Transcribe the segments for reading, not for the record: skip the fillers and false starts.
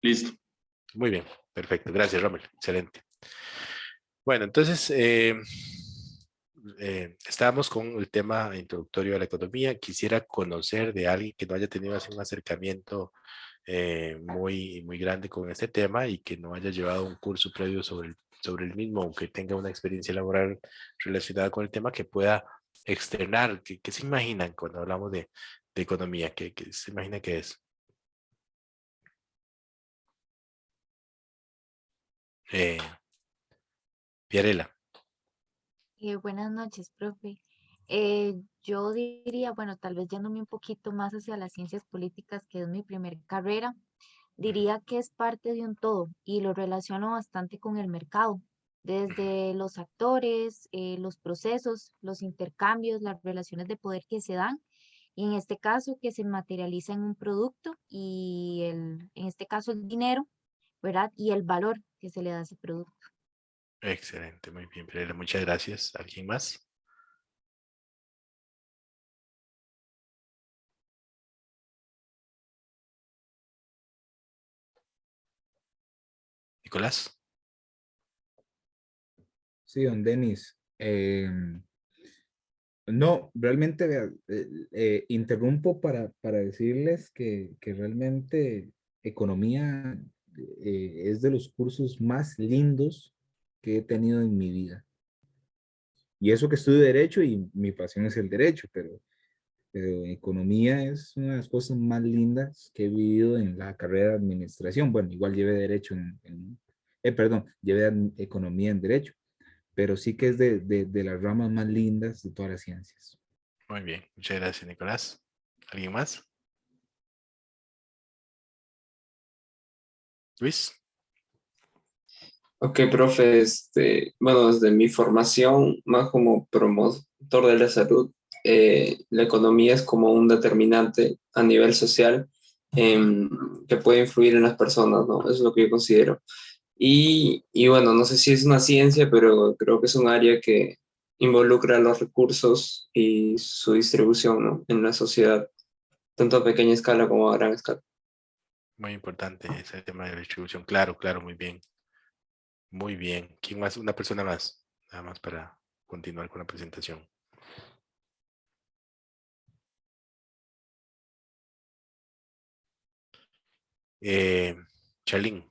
Listo. Muy bien, perfecto. Gracias, Rommel. Excelente. Bueno, entonces, estábamos con el tema introductorio a la economía. Quisiera conocer de alguien que no haya tenido así un acercamiento muy grande con este tema y que no haya llevado un curso previo sobre el mismo, o que tenga una experiencia laboral relacionada con el tema, que pueda externar. ¿Qué se imaginan cuando hablamos de economía? ¿Qué se imagina que es? Eh, Fiorella. Buenas noches, profe. Yo diría, bueno, tal vez yéndome un poquito más hacia las ciencias políticas, que es mi primer carrera, diría que es parte de un todo y lo relaciono bastante con el mercado, desde los actores, los procesos, los intercambios, las relaciones de poder que se dan, y en este caso que se materializa en un producto y en este caso el dinero, ¿verdad? Y el valor que se le da a ese producto. Excelente, muy bien, Fiorella. Muchas gracias. ¿Alguien más? Nicolás. Sí, don Denis. No, realmente vea, interrumpo para decirles que realmente economía es de los cursos más lindos que he tenido en mi vida. Y eso que estudio derecho y mi pasión es el derecho, pero economía es una de las cosas más lindas que he vivido en la carrera de administración. Bueno, igual llevé derecho perdón, llevé economía en derecho, pero sí que es de las ramas más lindas de todas las ciencias. Muy bien, muchas gracias, Nicolás. ¿Alguien más? Luis. Ok, profe, bueno, desde mi formación, más como promotor de la salud, la economía es como un determinante a nivel social em, que puede influir en las personas, ¿no? Eso es lo que yo considero. Y bueno, no sé si es una ciencia, pero creo que es un área que involucra los recursos y su distribución, ¿no? En la sociedad, tanto a pequeña escala como a gran escala. Muy importante ese tema de la distribución. Claro, claro, muy bien. Muy bien. ¿Quién más? Una persona más. Nada más para continuar con la presentación. Eh, Charlene.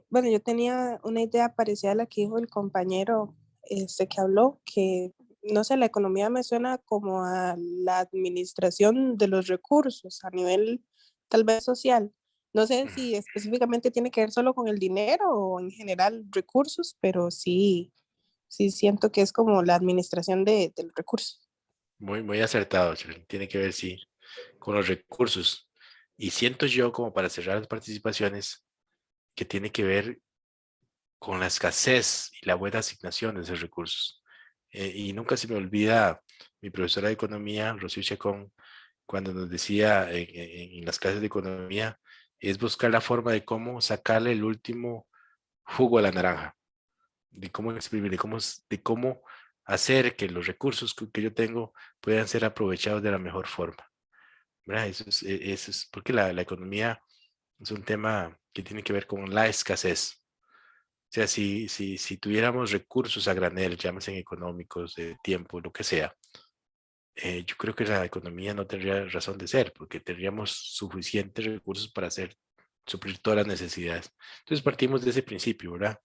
Bueno, yo tenía una idea parecida a la que dijo el compañero que habló, que no sé, la economía me suena como a la administración de los recursos a nivel tal vez social. No sé si específicamente tiene que ver solo con el dinero o en general recursos, pero sí, sí siento que es como la administración de los recursos. Muy acertado, Charlene. Tiene que ver, sí, con los recursos. Y siento yo, como para cerrar las participaciones, que tiene que ver con la escasez y la buena asignación de esos recursos. Y nunca se me olvida mi profesora de economía, Rocío Chacón, cuando nos decía en las clases de economía, es buscar la forma de cómo sacarle el último jugo a la naranja, de cómo exprimir, de cómo hacer que los recursos que yo tengo puedan ser aprovechados de la mejor forma. ¿Verdad? Eso es porque la economía es un tema que tiene que ver con la escasez. O sea, si tuviéramos recursos a granel, llámese económicos, de tiempo, lo que sea, yo creo que la economía no tendría razón de ser, porque tendríamos suficientes recursos para suplir todas las necesidades. Entonces partimos de ese principio, ¿verdad?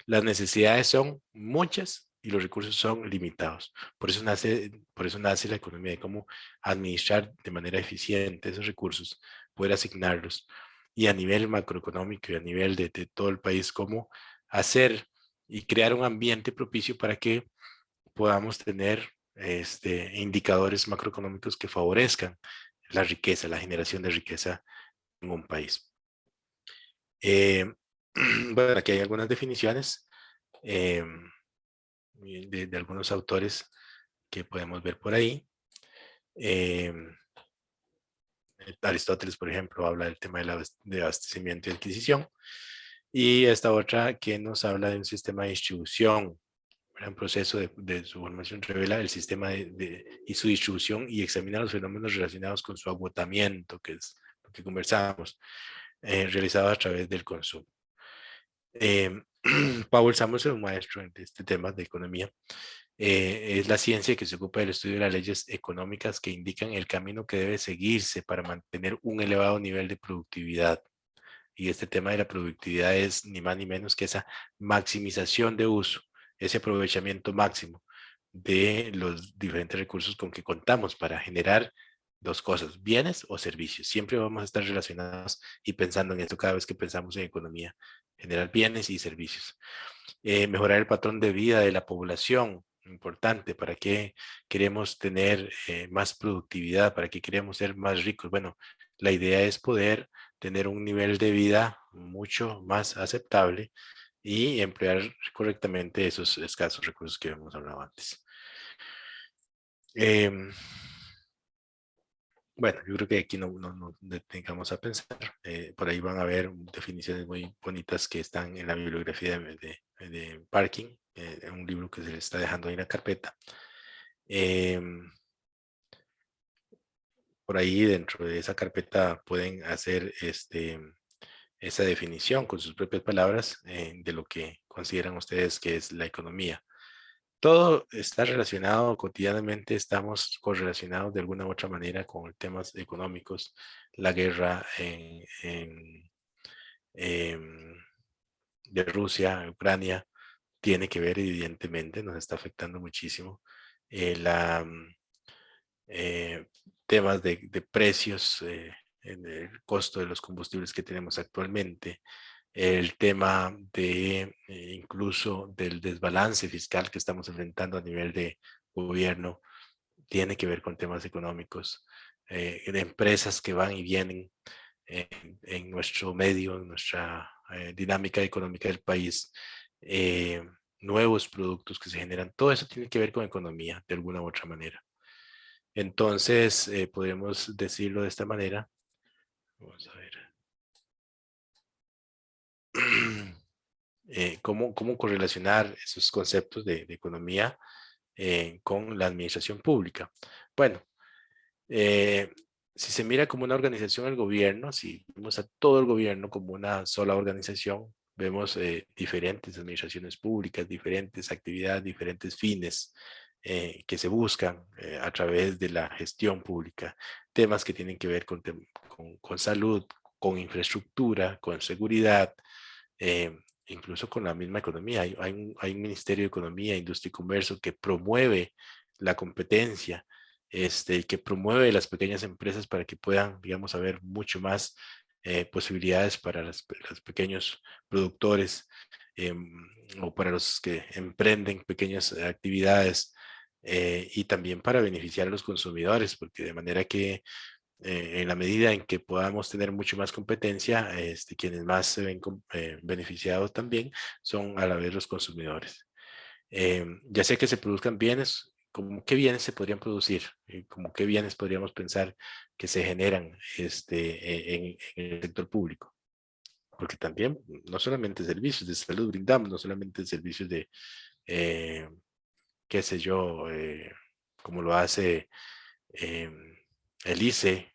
Las necesidades son muchas y los recursos son limitados. Por eso nace la economía, de cómo administrar de manera eficiente esos recursos, poder asignarlos. Y a nivel macroeconómico y a nivel de todo el país, cómo hacer y crear un ambiente propicio para que podamos tener indicadores macroeconómicos que favorezcan la riqueza, la generación de riqueza en un país. Eh, bueno, aquí hay algunas definiciones eh, de algunos autores que podemos ver por ahí. Eh, Aristóteles, por ejemplo, habla del tema de abastecimiento y adquisición. Y esta otra que nos habla de un sistema de distribución. Un proceso de su formación revela el sistema y su distribución y examina los fenómenos relacionados con su agotamiento, que es lo que conversamos, realizado a través del consumo. Powell Samuelson, un maestro de este tema de economía, es la ciencia que se ocupa del estudio de las leyes económicas que indican el camino que debe seguirse para mantener un elevado nivel de productividad. Y este tema de la productividad es ni más ni menos que esa maximización de uso, ese aprovechamiento máximo de los diferentes recursos con que contamos para generar dos cosas, bienes o servicios. Siempre vamos a estar relacionados y pensando en esto cada vez que pensamos en economía, generar bienes y servicios. Mejorar el patrón de vida de la población, importante. ¿Para qué queremos tener más productividad? ¿Para qué queremos ser más ricos? Bueno, la idea es poder tener un nivel de vida mucho más aceptable y emplear correctamente esos escasos recursos que hemos hablado antes. Bueno, yo creo que aquí no detengamos a pensar. Por ahí van a ver definiciones muy bonitas que están en la bibliografía de Parking, un libro que se le está dejando ahí en la carpeta. Por ahí dentro de esa carpeta pueden hacer esa definición con sus propias palabras de lo que consideran ustedes que es la economía. Todo está relacionado cotidianamente, estamos correlacionados de alguna u otra manera con temas económicos. La guerra de Rusia, Ucrania, tiene que ver evidentemente, nos está afectando muchísimo. Temas de precios, en el costo de los combustibles que tenemos actualmente, el tema de incluso del desbalance fiscal que estamos enfrentando a nivel de gobierno, tiene que ver con temas económicos, de empresas que van y vienen en nuestro medio, en nuestra dinámica económica del país, nuevos productos que se generan, todo eso tiene que ver con economía de alguna u otra manera. Entonces, podemos decirlo de esta manera. Vamos a ver. ¿Cómo correlacionar esos conceptos de economía con la administración pública? Bueno, si se mira como una organización el gobierno, si vemos a todo el gobierno como una sola organización, vemos diferentes administraciones públicas, diferentes actividades, diferentes fines que se buscan a través de la gestión pública. Temas que tienen que ver con salud, con infraestructura, con seguridad, incluso con la misma economía. Hay un Ministerio de Economía, Industria y Comercio que promueve la competencia, que promueve las pequeñas empresas para que puedan, digamos, haber mucho más posibilidades para los pequeños productores o para los que emprenden pequeñas actividades y también para beneficiar a los consumidores, porque de manera que en la medida en que podamos tener mucho más competencia, quienes más se ven beneficiados también son a la vez los consumidores. Ya sea que se produzcan bienes, como qué bienes se podrían producir, como qué bienes podríamos pensar que se generan en el sector público. Porque también no solamente servicios de salud brindamos, no solamente servicios de, qué sé yo, como lo hace el ICE,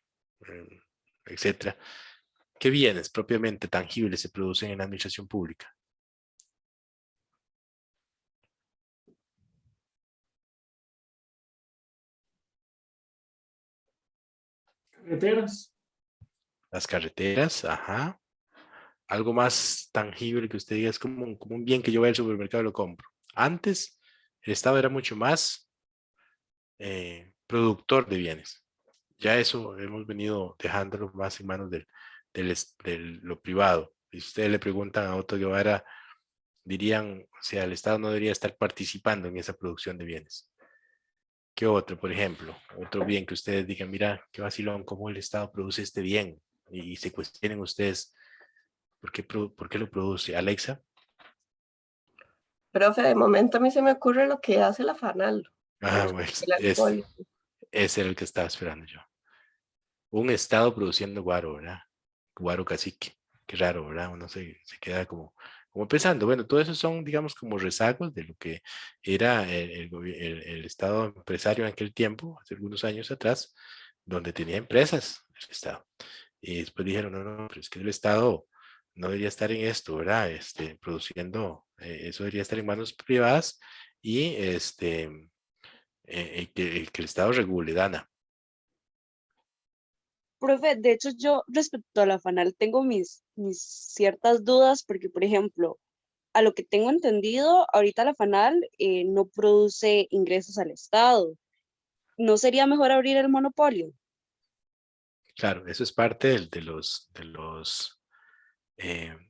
etcétera. ¿Qué bienes propiamente tangibles se producen en la administración pública? Carreteras. Las carreteras, ajá. Algo más tangible que usted diga es como un bien que yo voy al supermercado y lo compro. Antes, el Estado era mucho más productor de bienes. Ya eso hemos venido dejándolo más en manos de lo privado. Y si ustedes le preguntan a Otto Guevara, dirían, o sea, el Estado no debería estar participando en esa producción de bienes. ¿Qué otro, por ejemplo? Otro bien que ustedes digan, mira, qué vacilón, cómo el Estado produce este bien. Y se cuestionen ustedes, ¿por qué lo produce? Alexa. Profe, de momento a mí se me ocurre lo que hace la FANAL. Ah, pues, ese era el que estaba esperando yo. Un Estado produciendo guaro, ¿verdad? Guaro cacique. Qué raro, ¿verdad? Uno se queda como pensando, bueno, todo eso son, digamos, como rezagos de lo que era el Estado empresario en aquel tiempo, hace algunos años atrás, donde tenía empresas el Estado. y después dijeron, no, no, pero es que el Estado no debería estar en esto, ¿verdad? Produciendo, eso debería estar en manos privadas y que el Estado regule, Dana. Profe, de hecho yo respecto a la FANAL tengo mis ciertas dudas porque, por ejemplo, a lo que tengo entendido, ahorita la FANAL no produce ingresos al Estado. ¿No sería mejor abrir el monopolio? Claro, eso es parte de los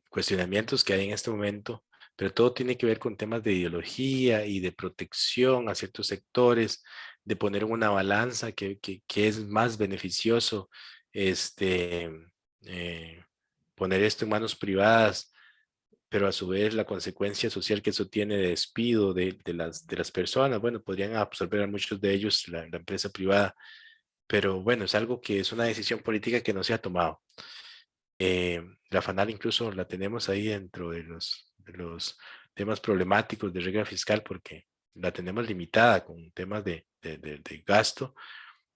cuestionamientos que hay en este momento, pero todo tiene que ver con temas de ideología y de protección a ciertos sectores, de poner en una balanza que es más beneficioso este, poner esto en manos privadas, pero a su vez la consecuencia social que eso tiene de despido de las personas, bueno, podrían absorber a muchos de ellos la empresa privada, pero bueno, es algo que es una decisión política que no se ha tomado. La FANAL incluso la tenemos ahí dentro de los temas problemáticos de regla fiscal porque la tenemos limitada con temas de gasto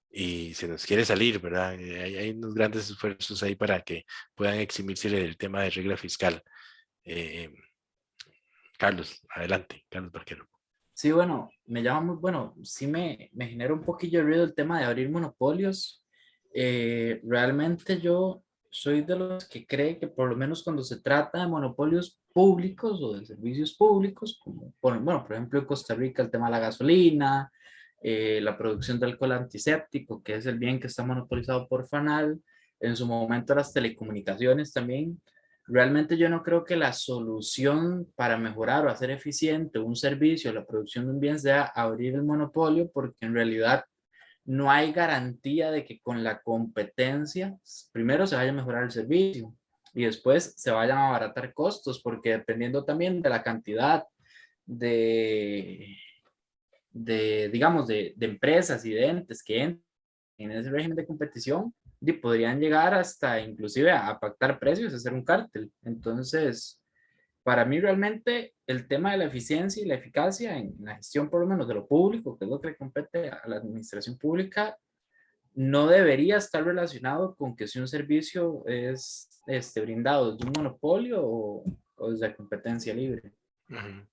y se nos quiere salir, ¿verdad? Hay unos grandes esfuerzos ahí para que puedan eximirse del tema de regla fiscal. Eh, Carlos, adelante, Carlos Barquero. Sí, bueno, me llama muy, bueno, sí me genera un poquillo de ruido el tema de abrir monopolios. Realmente yo soy de los que cree que por lo menos cuando se trata de monopolios públicos o de servicios públicos, como bueno, por ejemplo en Costa Rica el tema de la gasolina, la producción de alcohol antiséptico, que es el bien que está monopolizado por FANAL, en su momento las telecomunicaciones también. Realmente yo no creo que la solución para mejorar o hacer eficiente un servicio o la producción de un bien sea abrir el monopolio, porque en realidad no hay garantía de que con la competencia primero se vaya a mejorar el servicio y después se vayan a abaratar costos, porque dependiendo también de la cantidad de, digamos, de empresas y de entes que entren en ese régimen de competición, y podrían llegar hasta inclusive a pactar precios, a hacer un cártel. Entonces, para mí realmente el tema de la eficiencia y la eficacia en la gestión por lo menos de lo público, que es lo que le compete a la administración pública, no debería estar relacionado con que si un servicio es brindado desde un monopolio o desde competencia libre.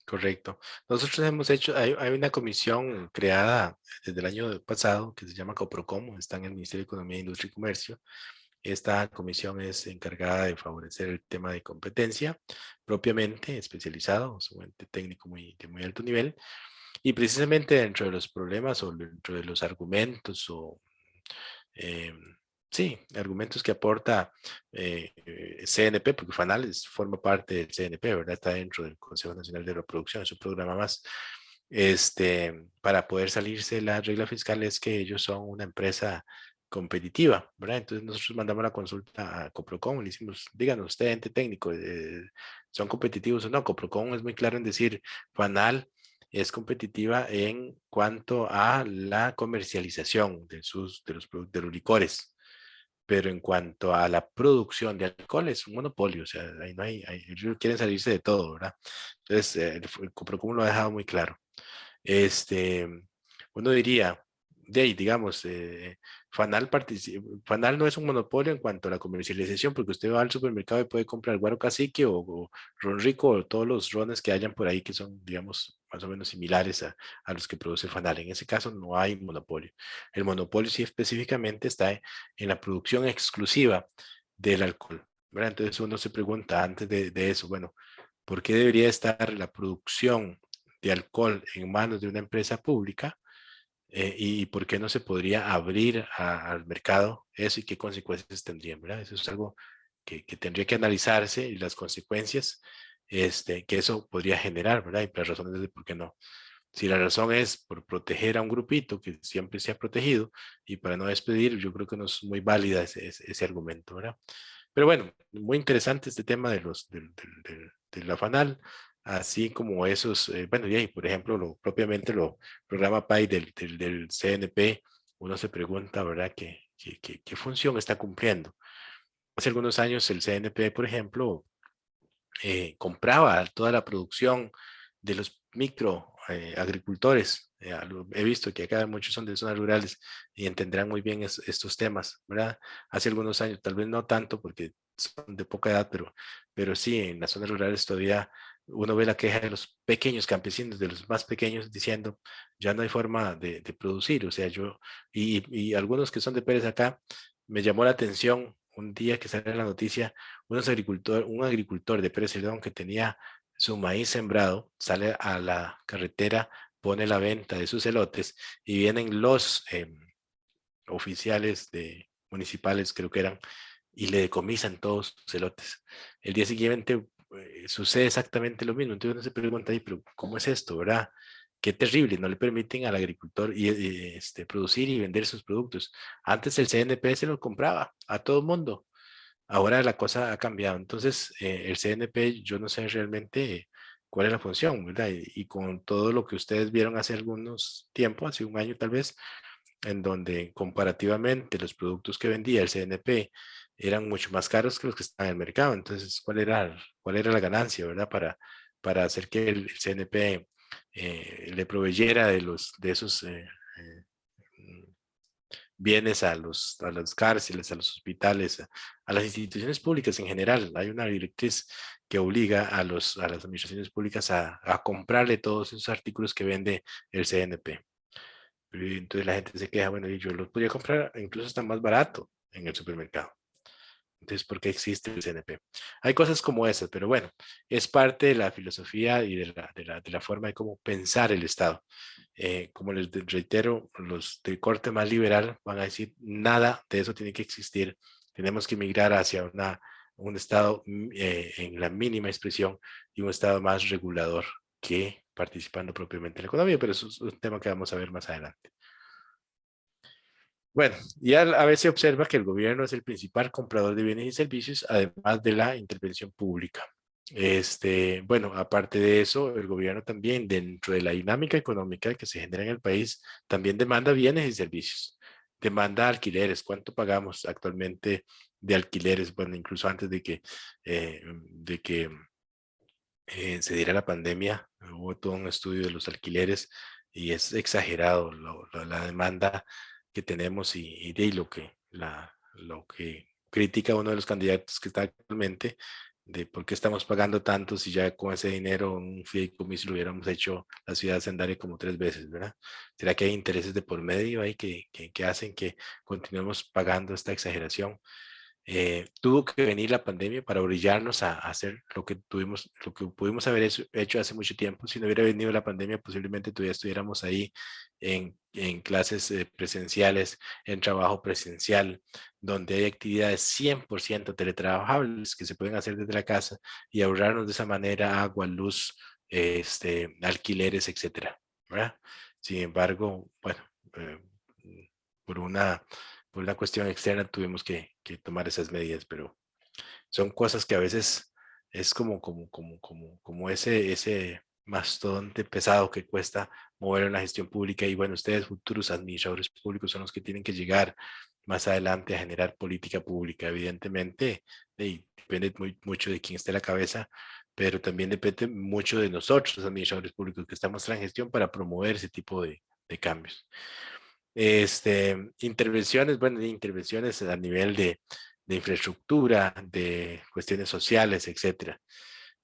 Correcto. Nosotros hemos hecho, hay una comisión creada desde el año pasado que se llama Coprocomo, está en el Ministerio de Economía, Industria y Comercio. Esta comisión es encargada de favorecer el tema de competencia, propiamente especializado, es un ente técnico de muy alto nivel, y precisamente dentro de los problemas o dentro de los argumentos o eh, sí, argumentos que aporta CNP, porque FANAL forma parte del CNP, ¿verdad? Está dentro del Consejo Nacional de Reproducción, es un programa más. Para poder salirse de la regla fiscal es que ellos son una empresa competitiva, ¿verdad? Entonces nosotros mandamos la consulta a Coprocom, le decimos, díganos usted, ente técnico, ¿son competitivos o no? Coprocom es muy claro en decir, FANAL es competitiva en cuanto a la comercialización de los licores, pero en cuanto a la producción de alcohol es un monopolio, o sea, ahí no ellos quieren salirse de todo, ¿verdad? Entonces, el Coprocom lo ha dejado muy claro. Este, Uno diría, de ahí, digamos, FANAL no es un monopolio en cuanto a la comercialización, porque usted va al supermercado y puede comprar Guaro Cacique o Ron Rico o todos los rones que hayan por ahí que son, digamos, más o menos similares a los que produce FANAL. En ese caso no hay monopolio. El monopolio sí específicamente está en la producción exclusiva del alcohol, ¿verdad? Entonces uno se pregunta antes de eso, bueno, ¿por qué debería estar la producción de alcohol en manos de una empresa pública y por qué no se podría abrir al mercado eso y qué consecuencias tendrían, ¿verdad? Eso es algo que tendría que analizarse y las consecuencias que eso podría generar, ¿verdad? Y las razones de por qué no. Si la razón es por proteger a un grupito que siempre se ha protegido y para no despedir, yo creo que no es muy válida ese argumento, ¿verdad? Pero bueno, muy interesante este tema de la FANAL, así como esos, bueno, y ahí, por ejemplo, propiamente lo programa PAI del CNP, uno se pregunta, ¿verdad?, ¿qué función está cumpliendo? Hace algunos años el CNP, por ejemplo, compraba toda la producción de los micro agricultores. He visto que acá muchos son de zonas rurales y entenderán muy bien estos temas, ¿verdad? Hace algunos años, tal vez no tanto porque son de poca edad, pero sí, en las zonas rurales todavía uno ve la queja de los pequeños campesinos, de los más pequeños, diciendo, ya no hay forma de producir. O sea, y algunos que son de Pérez acá, me llamó la atención un día que sale en la noticia, un agricultor de Pérez Celedón que tenía su maíz sembrado, sale a la carretera, pone la venta de sus elotes y vienen los oficiales municipales, creo que eran, y le decomisan todos sus elotes. El día siguiente sucede exactamente lo mismo. Entonces uno se pregunta ahí, pero ¿cómo es esto, verdad? Qué terrible, no le permiten al agricultor producir y vender sus productos. Antes el CNP se lo compraba a todo el mundo. Ahora la cosa ha cambiado. Entonces, el CNP, yo no sé realmente cuál es la función, ¿verdad? Y con todo lo que ustedes vieron hace algunos tiempo, hace un año tal vez, en donde comparativamente los productos que vendía el CNP eran mucho más caros que los que están en el mercado. Entonces, cuál era la ganancia, verdad? Para hacer que el CNP le proveyera de esos bienes a las cárceles, a los hospitales, a las instituciones públicas en general. Hay una directriz que obliga a las administraciones públicas a comprarle todos esos artículos que vende el CNP. Y entonces la gente se queja, bueno, y yo los podía comprar incluso está más barato en el supermercado. Entonces, ¿por qué existe el CNP? Hay cosas como esas, pero bueno, es parte de la filosofía y de la forma de cómo pensar el Estado. Como les reitero, los de corte más liberal van a decir, nada de eso tiene que existir. Tenemos que migrar hacia un Estado en la mínima expresión y un Estado más regulador que participando propiamente en la economía, pero eso es un tema que vamos a ver más adelante. Bueno, y a veces observa que el gobierno es el principal comprador de bienes y servicios, además de la intervención pública. Bueno, aparte de eso, el gobierno también, dentro de la dinámica económica que se genera en el país, también demanda bienes y servicios. Demanda alquileres. ¿Cuánto pagamos actualmente de alquileres? Bueno, incluso antes de que se diera la pandemia, hubo todo un estudio de los alquileres y es exagerado la demanda que tenemos y de lo que critica uno de los candidatos que está actualmente, de por qué estamos pagando tanto si ya con ese dinero un fideicomiso lo hubiéramos hecho la ciudad hacendaria como 3 veces, ¿verdad? ¿Será que hay intereses de por medio ahí que hacen que continuemos pagando esta exageración? Tuvo que venir la pandemia para orillarnos a hacer lo que pudimos haber hecho hace mucho tiempo. Si no hubiera venido la pandemia, posiblemente todavía estuviéramos ahí en clases presenciales, en trabajo presencial, donde hay actividades 100% teletrabajables que se pueden hacer desde la casa y ahorrarnos de esa manera agua, luz, alquileres, etcétera, ¿verdad? Sin embargo, bueno, por una cuestión externa tuvimos que tomar esas medidas, pero son cosas que a veces es como ese mastodonte pesado que cuesta mover en la gestión pública y bueno, ustedes futuros administradores públicos son los que tienen que llegar más adelante a generar política pública. Evidentemente, depende mucho de quién esté a la cabeza, pero también depende mucho de nosotros, los administradores públicos, que estamos en la gestión para promover ese tipo de cambios. Intervenciones, bueno, intervenciones a nivel de infraestructura, de cuestiones sociales, etcétera.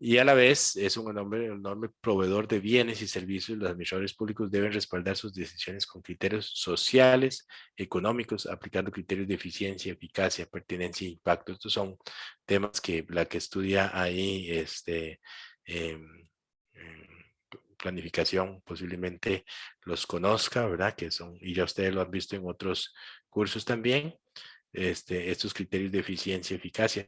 Y a la vez es un enorme proveedor de bienes y servicios. Los administradores públicos deben respaldar sus decisiones con criterios sociales, económicos, aplicando criterios de eficiencia, eficacia, pertinencia e impacto. Estos son temas que la que estudia ahí, em, planificación posiblemente los conozca, ¿verdad? Y ya ustedes lo han visto en otros cursos también, estos criterios de eficiencia y eficacia.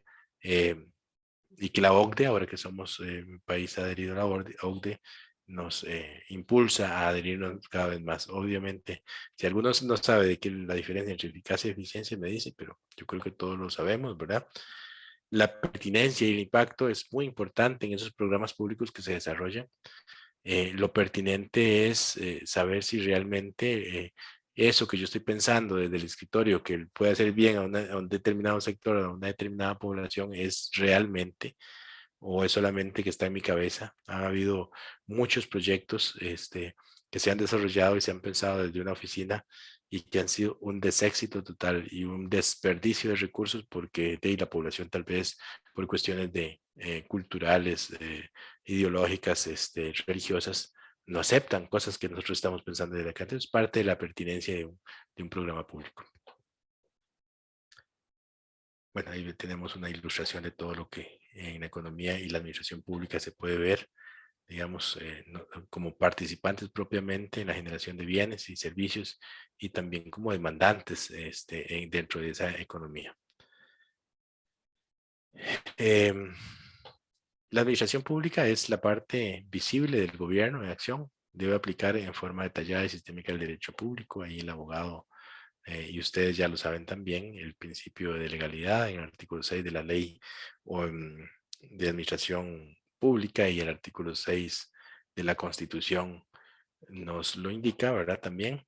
Y que la OCDE, ahora que somos un país adherido a la OCDE, nos impulsa a adherirnos cada vez más. Obviamente, si algunos no sabe de qué la diferencia entre eficacia y eficiencia, me dice, pero yo creo que todos lo sabemos, ¿verdad? La pertinencia y el impacto es muy importante en esos programas públicos que se desarrollan. Lo pertinente es saber si realmente eso que yo estoy pensando desde el escritorio, que puede hacer bien a un determinado sector, a una determinada población, es realmente o es solamente que está en mi cabeza. Ha habido muchos proyectos que se han desarrollado y se han pensado desde una oficina y que han sido un deséxito total y un desperdicio de recursos porque de la población tal vez por cuestiones de culturales, ideológicas, religiosas, no aceptan cosas que nosotros estamos pensando desde acá. Entonces, parte de la pertinencia de un programa público. Bueno, ahí tenemos una ilustración de todo lo que en la economía y la administración pública se puede ver, digamos, como participantes propiamente en la generación de bienes y servicios y también como demandantes dentro de esa economía. La administración pública es la parte visible del gobierno en acción. Debe aplicar en forma detallada y sistémica el derecho público. Ahí el abogado, y ustedes ya lo saben también, el principio de legalidad en el artículo 6 de la ley de administración pública y el artículo 6 de la Constitución nos lo indica, ¿verdad? También.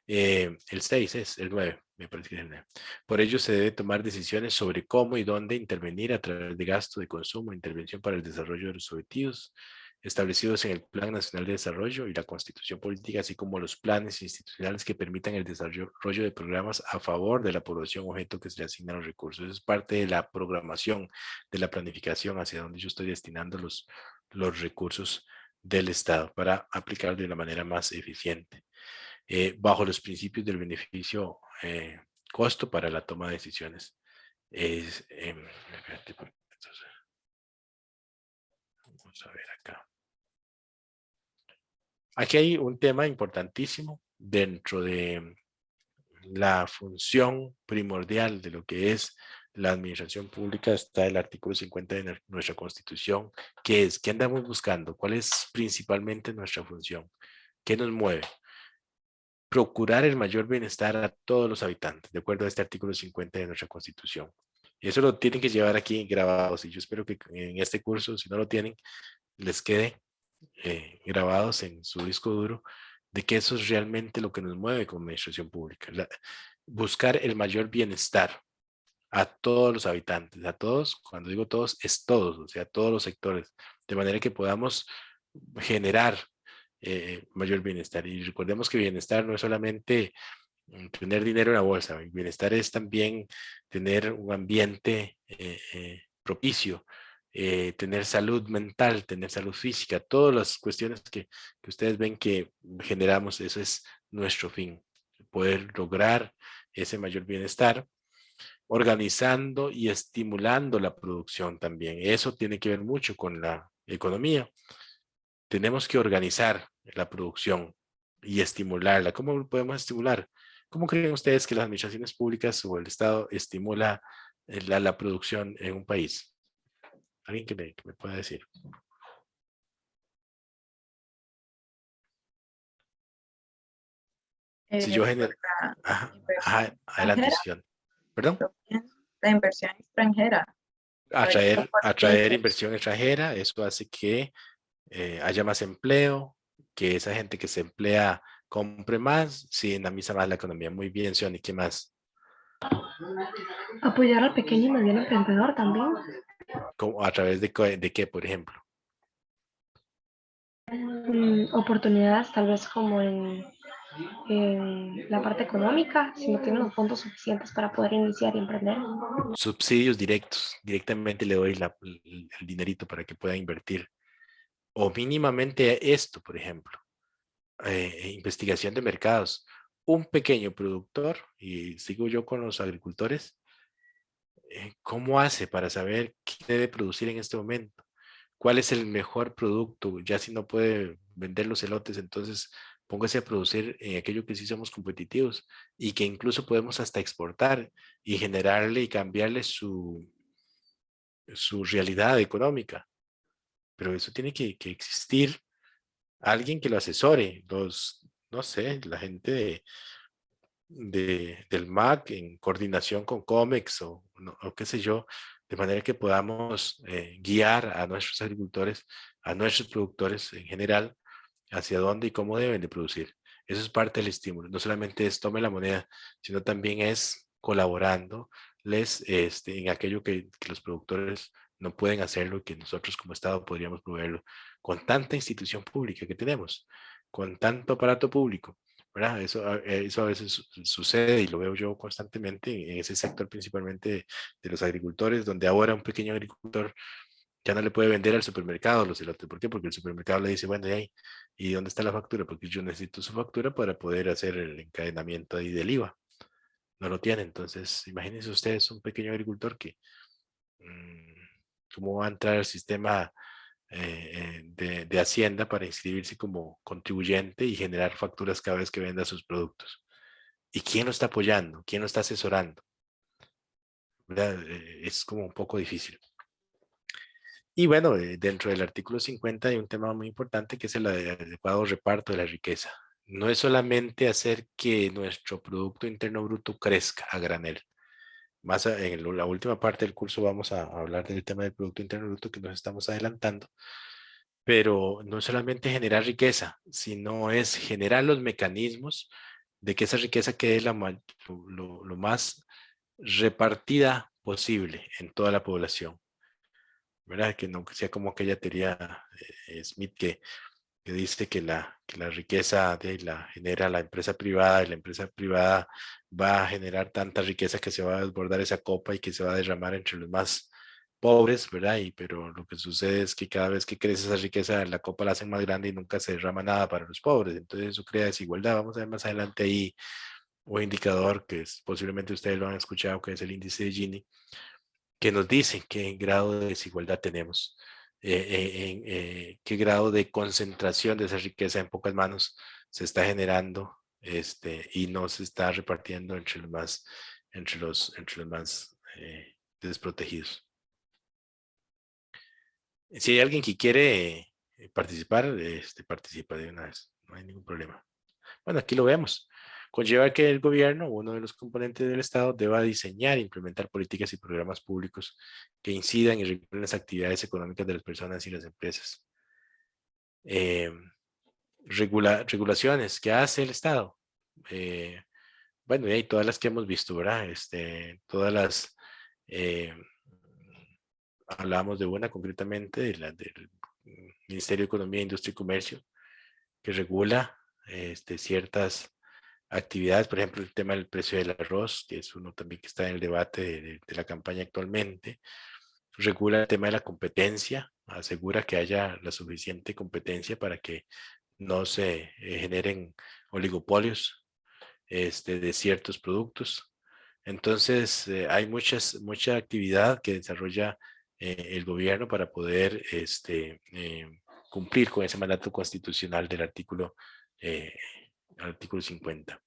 El 6 es el 9, me parece que es el 9. Por ello se debe tomar decisiones sobre cómo y dónde intervenir a través de gasto de consumo, intervención para el desarrollo de los objetivos establecidos en el Plan Nacional de Desarrollo y la Constitución Política, así como los planes institucionales que permitan el desarrollo de programas a favor de la población objeto que se le asignan los recursos. Eso es parte de la programación, de la planificación hacia donde yo estoy destinando los recursos del Estado para aplicar de la manera más eficiente. Bajo los principios del beneficio costo para la toma de decisiones. Vamos a ver acá. Aquí hay un tema importantísimo dentro de la función primordial de lo que es la administración pública. Está el artículo 50 de nuestra Constitución, que es, ¿qué andamos buscando? ¿Cuál es principalmente nuestra función? ¿Qué nos mueve? Procurar el mayor bienestar a todos los habitantes, de acuerdo a este artículo 50 de nuestra Constitución. Y eso lo tienen que llevar aquí grabados, y yo espero que en este curso, si no lo tienen, les quede grabados en su disco duro, de que eso es realmente lo que nos mueve como administración pública. Buscar el mayor bienestar a todos los habitantes, a todos, cuando digo todos, es todos, o sea, todos los sectores, de manera que podamos generar mayor bienestar. Y recordemos que bienestar no es solamente tener dinero en la bolsa, el bienestar es también tener un ambiente propicio, tener salud mental, tener salud física, todas las cuestiones que ustedes ven que generamos, eso es nuestro fin, poder lograr ese mayor bienestar, organizando y estimulando la producción también. Eso tiene que ver mucho con la economía. Tenemos que organizar la producción y estimularla. ¿Cómo lo podemos estimular? ¿Cómo creen ustedes que las administraciones públicas o el Estado estimula la producción en un país? ¿Alguien que me pueda decir? Si yo genero... adelante, Sion. ¿Perdón? La inversión extranjera. Atraer inversión extranjera, eso hace que haya más empleo, que esa gente que se emplea compre más, sí, dinamiza más la economía. Muy bien, Sion, ¿qué más? Apoyar al pequeño y mediano emprendedor también. ¿A través de qué, por ejemplo? Oportunidades tal vez como en la parte económica, si no tienen los fondos suficientes para poder iniciar y emprender. Subsidios directos, directamente le doy el dinerito para que pueda invertir. O mínimamente esto, por ejemplo, investigación de mercados. Un pequeño productor, y sigo yo con los agricultores, ¿cómo hace para saber qué debe producir en este momento? ¿Cuál es el mejor producto? Ya si no puede vender los elotes, entonces póngase a producir en aquello que sí somos competitivos y que incluso podemos hasta exportar y generarle y cambiarle su realidad económica. Pero eso tiene que existir alguien que lo asesore, no sé, la gente del MAC en coordinación con COMEX o qué sé yo, de manera que podamos guiar a nuestros agricultores, a nuestros productores en general, hacia dónde y cómo deben de producir. Eso es parte del estímulo. No solamente es tome la moneda, sino también es colaborándoles en aquello que los productores no pueden hacer lo que nosotros como Estado podríamos proveerlo con tanta institución pública que tenemos, con tanto aparato público, ¿verdad? Eso a veces sucede y lo veo yo constantemente en ese sector principalmente de los agricultores, donde ahora un pequeño agricultor ya no le puede vender al supermercado los elotes. ¿Por qué? Porque el supermercado le dice, bueno, ¿y dónde está la factura? Porque yo necesito su factura para poder hacer el encadenamiento ahí del IVA. No lo tiene. Entonces, imagínense ustedes un pequeño agricultor que, ¿cómo va a entrar al sistema de Hacienda para inscribirse como contribuyente y generar facturas cada vez que venda sus productos? ¿Y quién lo está apoyando? ¿Quién lo está asesorando? ¿Verdad? Es como un poco difícil. Y bueno, dentro del artículo 50 hay un tema muy importante que es el adecuado reparto de la riqueza. No es solamente hacer que nuestro Producto Interno Bruto crezca a granel. Más en la última parte del curso vamos a hablar del tema del Producto Interno Bruto que nos estamos adelantando. Pero no solamente generar riqueza, sino es generar los mecanismos de que esa riqueza quede lo más repartida posible en toda la población. ¿Verdad? Que no sea como aquella teoría Smith que dice que la riqueza la genera la empresa privada y la empresa privada va a generar tanta riqueza que se va a desbordar esa copa y que se va a derramar entre los más pobres, ¿verdad? Pero lo que sucede es que cada vez que crece esa riqueza, la copa la hacen más grande y nunca se derrama nada para los pobres. Entonces eso crea desigualdad. Vamos a ver más adelante ahí un indicador que posiblemente ustedes lo han escuchado, que es el índice de Gini, que nos dice qué grado de desigualdad tenemos, qué grado de concentración de esa riqueza en pocas manos se está generando y no se está repartiendo entre los más desprotegidos. Si hay alguien que quiere participar, participa de una vez, no hay ningún problema. Bueno, aquí lo vemos. Conlleva que el gobierno, uno de los componentes del Estado, deba diseñar e implementar políticas y programas públicos que incidan y regulen las actividades económicas de las personas y las empresas. Regulaciones que hace el Estado. Bueno, y hay todas las que hemos visto, ¿verdad? Todas las... hablamos de una concretamente, del Ministerio de Economía, Industria y Comercio, que regula ciertas actividades, por ejemplo, el tema del precio del arroz, que es uno también que está en el debate de la campaña actualmente. Regula el tema de la competencia, asegura que haya la suficiente competencia para que no se generen oligopolios de ciertos productos. Entonces, hay mucha actividad que desarrolla el gobierno para poder cumplir con ese mandato constitucional del artículo 50.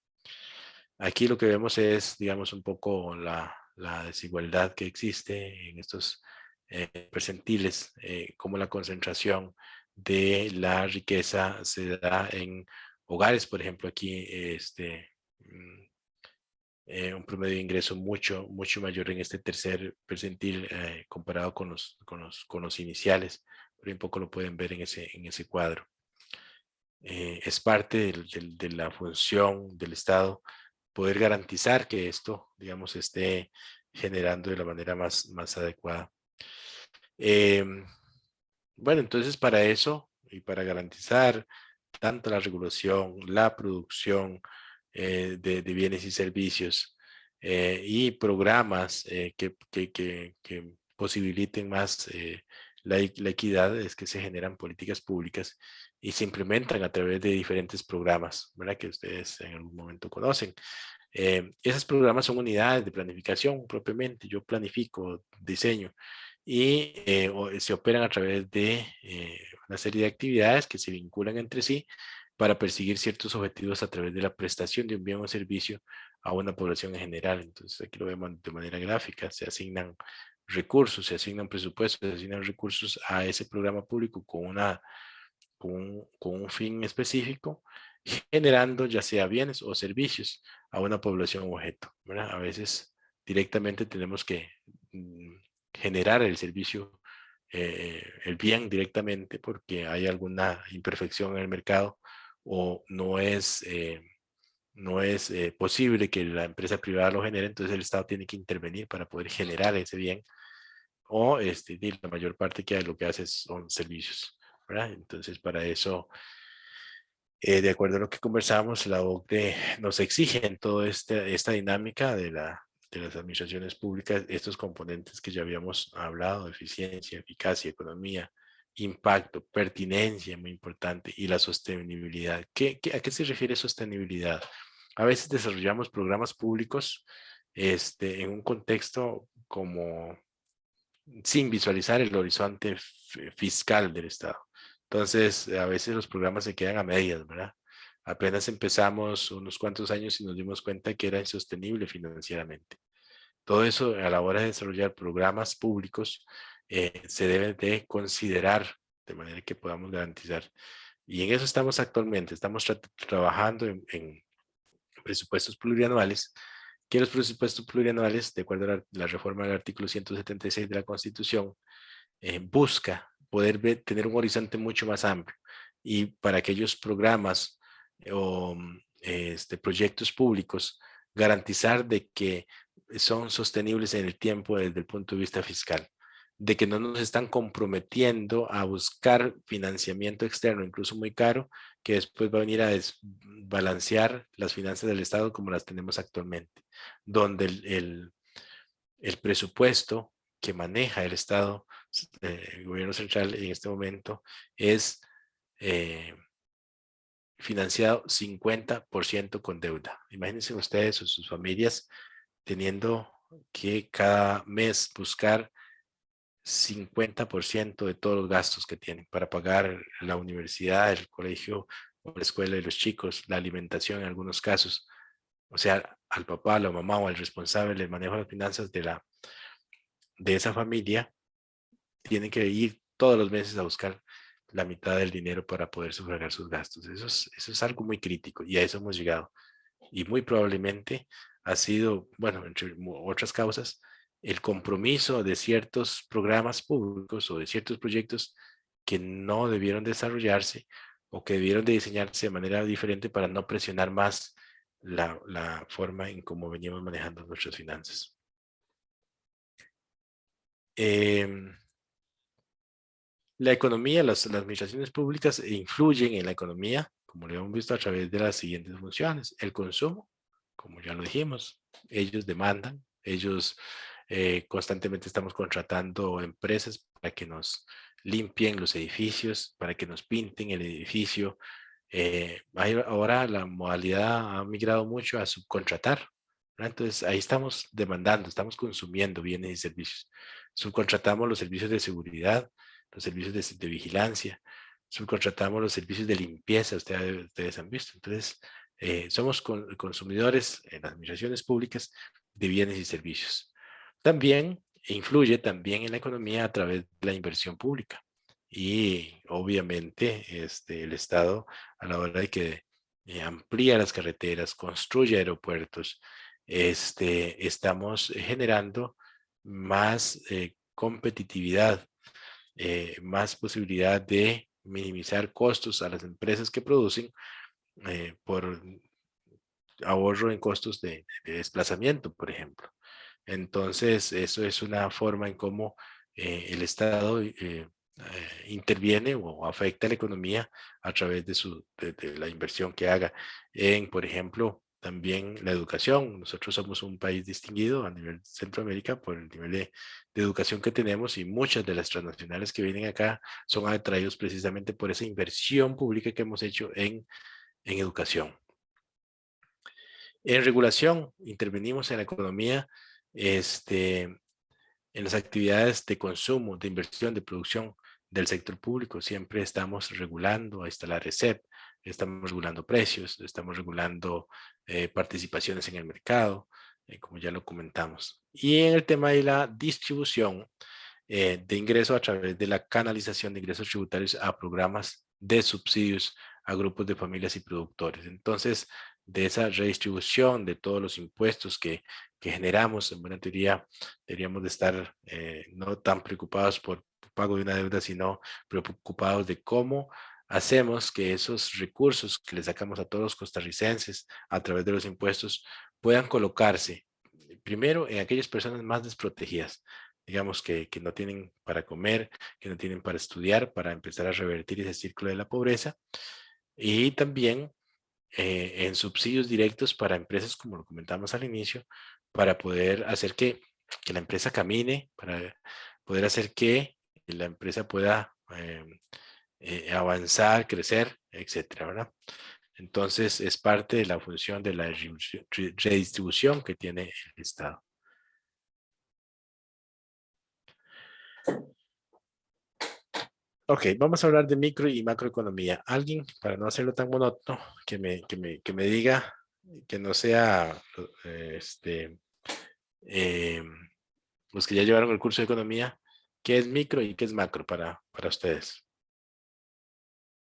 Aquí lo que vemos es, digamos, un poco la desigualdad que existe en estos percentiles, como la concentración de la riqueza se da en hogares, por ejemplo, aquí un promedio de ingreso mucho mayor en este tercer percentil comparado con los iniciales, pero un poco lo pueden ver en ese cuadro. Es parte de la función del Estado poder garantizar que esto, digamos, esté generando de la manera más adecuada. Bueno, entonces para eso y para garantizar tanto la regulación, la producción de bienes y servicios y programas que posibiliten más la equidad, es que se generan políticas públicas y se implementan a través de diferentes programas, ¿verdad? Que ustedes en algún momento conocen. Esos programas son unidades de planificación propiamente. Yo planifico, diseño y se operan a través de una serie de actividades que se vinculan entre sí para perseguir ciertos objetivos a través de la prestación de un bien o servicio a una población en general. Entonces aquí lo vemos de manera gráfica, se asignan recursos, se asignan presupuestos, se asignan recursos a ese programa público con un fin específico, generando ya sea bienes o servicios a una población objeto, ¿verdad? A veces directamente tenemos que generar el servicio, el bien directamente porque hay alguna imperfección en el mercado o no es posible que la empresa privada lo genere, entonces el Estado tiene que intervenir para poder generar ese bien o y la mayor parte que lo que hace son servicios, ¿verdad? Entonces, para eso, de acuerdo a lo que conversamos, la OCDE nos exige en toda esta dinámica de las administraciones públicas estos componentes que ya habíamos hablado: eficiencia, eficacia, economía, impacto, pertinencia, muy importante, y la sostenibilidad. ¿A qué se refiere sostenibilidad? A veces desarrollamos programas públicos en un contexto como sin visualizar el horizonte fiscal del Estado. Entonces, a veces los programas se quedan a medias, ¿verdad? Apenas empezamos unos cuantos años y nos dimos cuenta que era insostenible financieramente. Todo eso, a la hora de desarrollar programas públicos, se debe de considerar de manera que podamos garantizar. Y en eso estamos actualmente. Estamos trabajando en presupuestos plurianuales, que los presupuestos plurianuales, de acuerdo a la reforma del artículo 176 de la Constitución, busca poder tener un horizonte mucho más amplio, y para aquellos programas o proyectos públicos, garantizar de que son sostenibles en el tiempo desde el punto de vista fiscal, de que no nos están comprometiendo a buscar financiamiento externo, incluso muy caro, que después va a venir a desbalancear las finanzas del Estado como las tenemos actualmente, donde el presupuesto que maneja el Estado, el gobierno central en este momento, es financiado 50% con deuda. Imagínense ustedes o sus familias teniendo que cada mes buscar 50% de todos los gastos que tienen para pagar la universidad, el colegio o la escuela de los chicos, la alimentación en algunos casos. O sea, al papá, a la mamá o al responsable del manejo de las finanzas de esa familia, tienen que ir todos los meses a buscar la mitad del dinero para poder sufragar sus gastos. Eso es algo muy crítico, y a eso hemos llegado. Y muy probablemente ha sido, bueno, entre otras causas, el compromiso de ciertos programas públicos o de ciertos proyectos que no debieron desarrollarse, o que debieron de diseñarse de manera diferente para no presionar más la forma en cómo veníamos manejando nuestras finanzas. La economía, las administraciones públicas influyen en la economía, como lo hemos visto, a través de las siguientes funciones: el consumo, como ya lo dijimos, ellos demandan, ellos constantemente estamos contratando empresas para que nos limpien los edificios, para que nos pinten el edificio. Ahora la modalidad ha migrado mucho a subcontratar, ¿verdad? Entonces ahí estamos demandando, estamos consumiendo bienes y servicios. Subcontratamos los servicios de seguridad, los servicios de vigilancia, subcontratamos los servicios de limpieza, ustedes han visto. Entonces, somos consumidores en las administraciones públicas de bienes y servicios. También influye también en la economía a través de la inversión pública. Y obviamente el Estado, a la hora de que amplía las carreteras, construye aeropuertos, estamos generando más competitividad, más posibilidad de minimizar costos a las empresas que producen, por ahorro en costos de desplazamiento, por ejemplo. Entonces, eso es una forma en cómo el Estado interviene o afecta la economía a través de la inversión que haga en, por ejemplo, también la educación. Nosotros somos un país distinguido a nivel de Centroamérica por el nivel de educación que tenemos, y muchas de las transnacionales que vienen acá son atraídos precisamente por esa inversión pública que hemos hecho en educación. En regulación, intervenimos en la economía, en las actividades de consumo, de inversión, de producción del sector público. Siempre estamos regulando, a instalar RECEP, estamos regulando precios, estamos regulando participaciones en el mercado, como ya lo comentamos. Y en el tema de la distribución de ingresos a través de la canalización de ingresos tributarios a programas de subsidios a grupos de familias y productores. Entonces, de esa redistribución de todos los impuestos que generamos, en buena teoría, deberíamos de estar no tan preocupados por pago de una deuda, sino preocupados de cómo hacemos que esos recursos que le sacamos a todos los costarricenses a través de los impuestos puedan colocarse primero en aquellas personas más desprotegidas, digamos, que no tienen para comer, que no tienen para estudiar, para empezar a revertir ese círculo de la pobreza. Y también en subsidios directos para empresas, como lo comentamos al inicio, para poder hacer que la empresa camine, para poder hacer que la empresa pueda avanzar, crecer, etcétera, ¿verdad? Entonces, es parte de la función de la redistribución que tiene el Estado. Ok, vamos a hablar de micro y macroeconomía. Alguien, para no hacerlo tan monótono, que me diga, que no sea eh, los que ya llevaron el curso de economía, qué es micro y qué es macro para ustedes.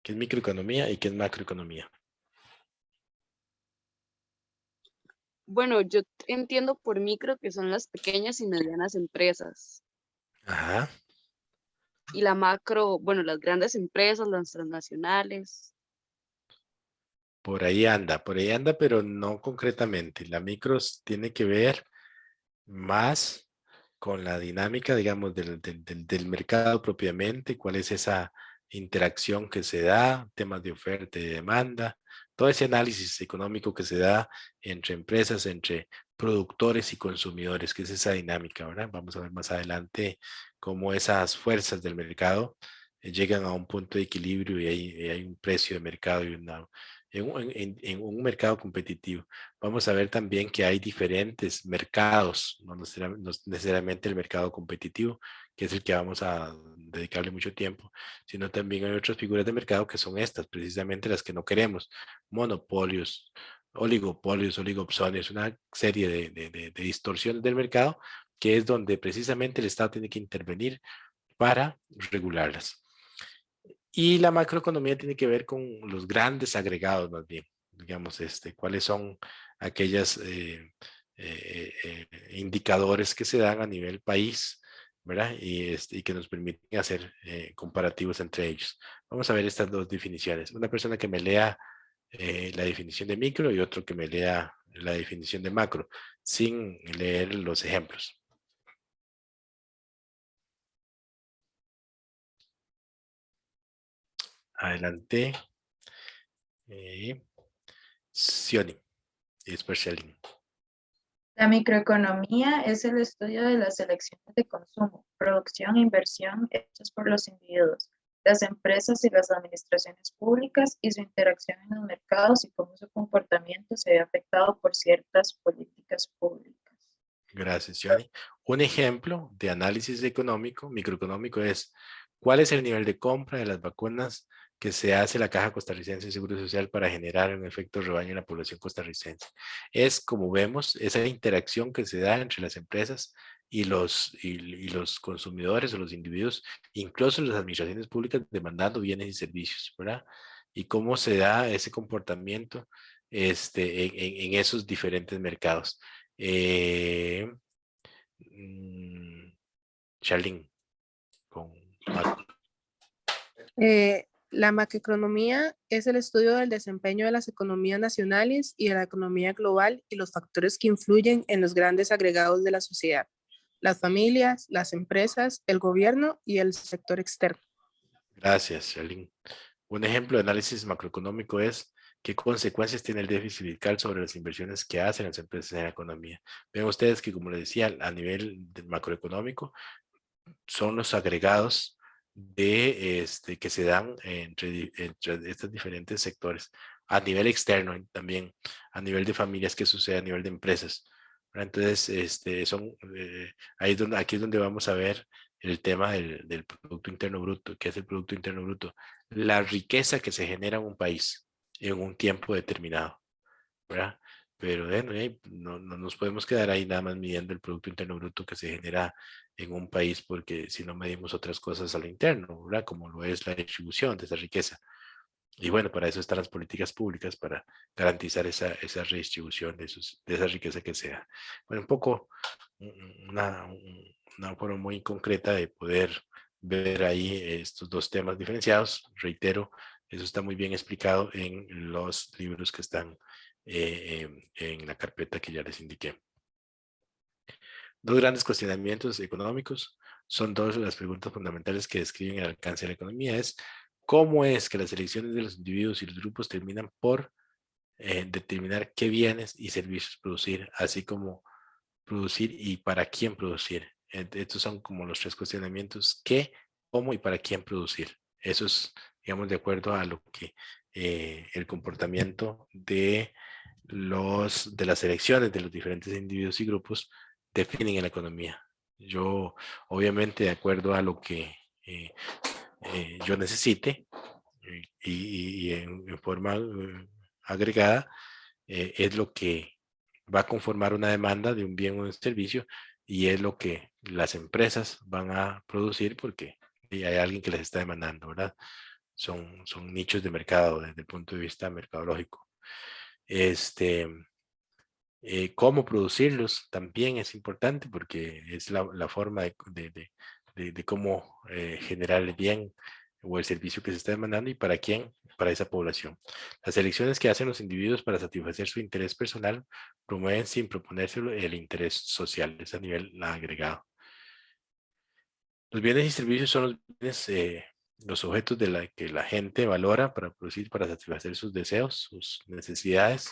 ¿Qué es microeconomía y qué es macroeconomía? Bueno, yo entiendo por micro que son las pequeñas y medianas empresas. Ajá. Y la macro, bueno, las grandes empresas, las transnacionales. Por ahí anda, pero no concretamente. La micro tiene que ver más con la dinámica, digamos, del mercado propiamente, cuál es esa interacción que se da, temas de oferta y demanda, todo ese análisis económico que se da entre empresas, entre productores y consumidores, que es esa dinámica, ¿verdad? Vamos a ver más adelante cómo esas fuerzas del mercado llegan a un punto de equilibrio y hay un precio de mercado y en un mercado competitivo. Vamos a ver también que hay diferentes mercados, no necesariamente el mercado competitivo, que es el que vamos a dedicarle mucho tiempo, sino también hay otras figuras de mercado que son estas, precisamente las que no queremos, monopolios, oligopolios, oligopsonios, una serie de distorsiones del mercado, que es donde precisamente el Estado tiene que intervenir para regularlas. Y la macroeconomía tiene que ver con los grandes agregados, más bien, digamos, cuáles son aquellas indicadores que se dan a nivel país, ¿verdad? Y que nos permiten hacer comparativos entre ellos. Vamos a ver estas dos definiciones. Una persona que me lea la definición de micro y otro que me lea la definición de macro, sin leer los ejemplos. Adelante. Sioni y después Shelly. La microeconomía es el estudio de las elecciones de consumo, producción e inversión hechas por los individuos, las empresas y las administraciones públicas y su interacción en los mercados y cómo su comportamiento se ve afectado por ciertas políticas públicas. Gracias, Johnny. Un ejemplo de análisis económico, microeconómico, es cuál es el nivel de compra de las vacunas que se hace la Caja Costarricense de Seguro Social para generar un efecto rebaño en la población costarricense. Es, como vemos, esa interacción que se da entre las empresas y los consumidores o los individuos, incluso las administraciones públicas demandando bienes y servicios, ¿verdad? Y cómo se da ese comportamiento en esos diferentes mercados. Charlene, con Marco. La macroeconomía es el estudio del desempeño de las economías nacionales y de la economía global y los factores que influyen en los grandes agregados de la sociedad, las familias, las empresas, el gobierno y el sector externo. Gracias, Charlene. Un ejemplo de análisis macroeconómico es qué consecuencias tiene el déficit fiscal sobre las inversiones que hacen las empresas en la economía. Ven ustedes que, como les decía, a nivel macroeconómico son los agregados que se dan entre estos diferentes sectores. A nivel externo también, a nivel de familias, qué sucede a nivel de empresas. Entonces, aquí es donde vamos a ver el tema del Producto Interno Bruto. ¿Qué es el Producto Interno Bruto? La riqueza que se genera en un país en un tiempo determinado, ¿verdad? Pero bueno, no nos podemos quedar ahí nada más midiendo el Producto Interno Bruto que se genera en un país, porque si no medimos otras cosas a lo interno, ¿verdad? Como lo es la distribución de esa riqueza. Y bueno, para eso están las políticas públicas, para garantizar esa redistribución de esa riqueza que sea. Bueno, un poco una forma muy concreta de poder ver ahí estos dos temas diferenciados. Reitero, eso está muy bien explicado en los libros que están en la carpeta que ya les indiqué. Dos grandes cuestionamientos económicos son dos de las preguntas fundamentales que describen el alcance de la economía. Es cómo es que las elecciones de los individuos y los grupos terminan por determinar qué bienes y servicios producir, así como producir y para quién producir. Estos son como los tres cuestionamientos: qué, cómo y para quién producir. Eso es, digamos, de acuerdo a lo que el comportamiento de las elecciones de los diferentes individuos y grupos definen en la economía. Yo, obviamente, de acuerdo a lo que yo necesite y en forma agregada, es lo que va a conformar una demanda de un bien o un servicio, y es lo que las empresas van a producir porque hay alguien que les está demandando, ¿verdad? Son nichos de mercado desde el punto de vista mercadológico. Cómo producirlos también es importante porque es la forma de cómo generar el bien o el servicio que se está demandando y para quién, para esa población. Las elecciones que hacen los individuos para satisfacer su interés personal promueven sin proponérselo el interés social, es a nivel agregado. Los bienes y servicios son los bienes, los objetos que la gente valora para producir, para satisfacer sus deseos, sus necesidades.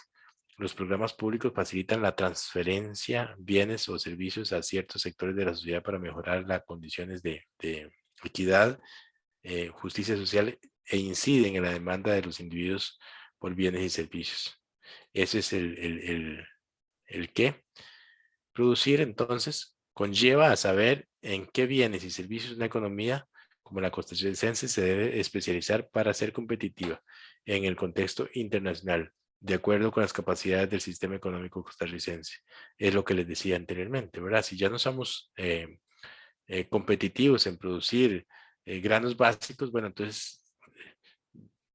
Los programas públicos facilitan la transferencia, bienes o servicios a ciertos sectores de la sociedad para mejorar las condiciones de equidad, justicia social, e inciden en la demanda de los individuos por bienes y servicios. Ese es el qué. Producir, entonces, conlleva a saber en qué bienes y servicios una economía como la costarricense se debe especializar para ser competitiva en el contexto internacional, de acuerdo con las capacidades del sistema económico costarricense. Es lo que les decía anteriormente, ¿verdad? Si ya no somos competitivos en producir granos básicos, bueno, entonces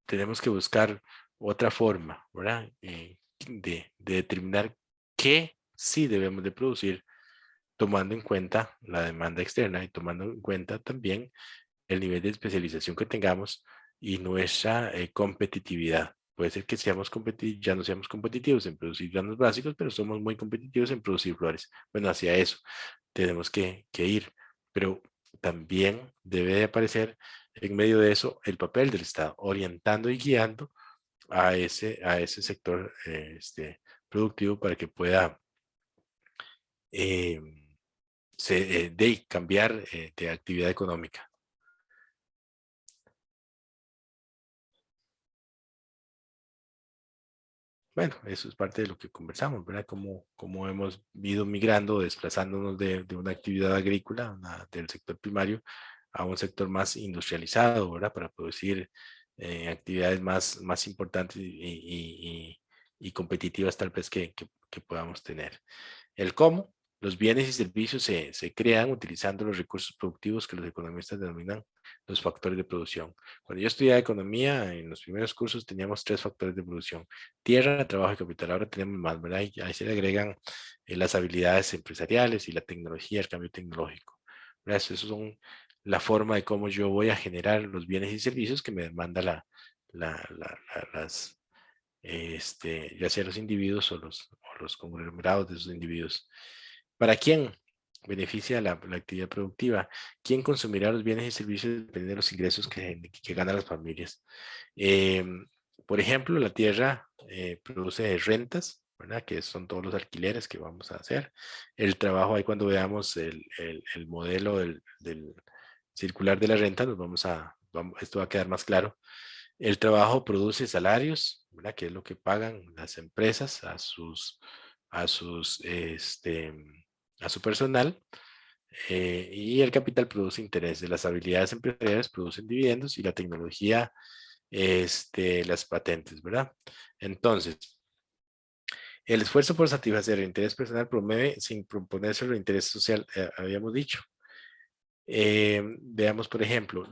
tenemos que buscar otra forma, ¿verdad? De determinar qué sí debemos de producir, tomando en cuenta la demanda externa y tomando en cuenta también el nivel de especialización que tengamos y nuestra competitividad. Puede ser que ya no seamos competitivos en producir granos básicos, pero somos muy competitivos en producir flores. Bueno, hacia eso tenemos que ir, pero también debe de aparecer en medio de eso el papel del Estado, orientando y guiando a ese sector productivo para que pueda cambiar de actividad económica. Bueno, eso es parte de lo que conversamos, ¿verdad? Cómo hemos ido migrando, desplazándonos de una actividad agrícola, del sector primario, a un sector más industrializado, ¿verdad? Para producir actividades más importantes y competitivas tal vez que podamos tener. El cómo. Los bienes y servicios se crean utilizando los recursos productivos que los economistas denominan los factores de producción. Cuando yo estudiaba economía, en los primeros cursos teníamos 3 factores de producción: tierra, trabajo y capital. Ahora tenemos más, ¿verdad? Y ahí se le agregan las habilidades empresariales y la tecnología, el cambio tecnológico, ¿verdad? Eso son la forma de cómo yo voy a generar los bienes y servicios que me demanda ya sea los individuos o los conglomerados de esos individuos. ¿Para quién beneficia la actividad productiva? ¿Quién consumirá los bienes y servicios dependiendo de los ingresos que ganan las familias? Por ejemplo, la tierra produce rentas, ¿verdad? Que son todos los alquileres que vamos a hacer. El trabajo, ahí cuando veamos el modelo del circular de la renta, esto va a quedar más claro. El trabajo produce salarios, ¿verdad? Que es lo que pagan las empresas a su personal, y el capital produce intereses. Las habilidades empresariales producen dividendos y la tecnología, las patentes, ¿verdad? Entonces, el esfuerzo por satisfacer el interés personal promueve sin proponerse el interés social, habíamos dicho. Veamos, por ejemplo,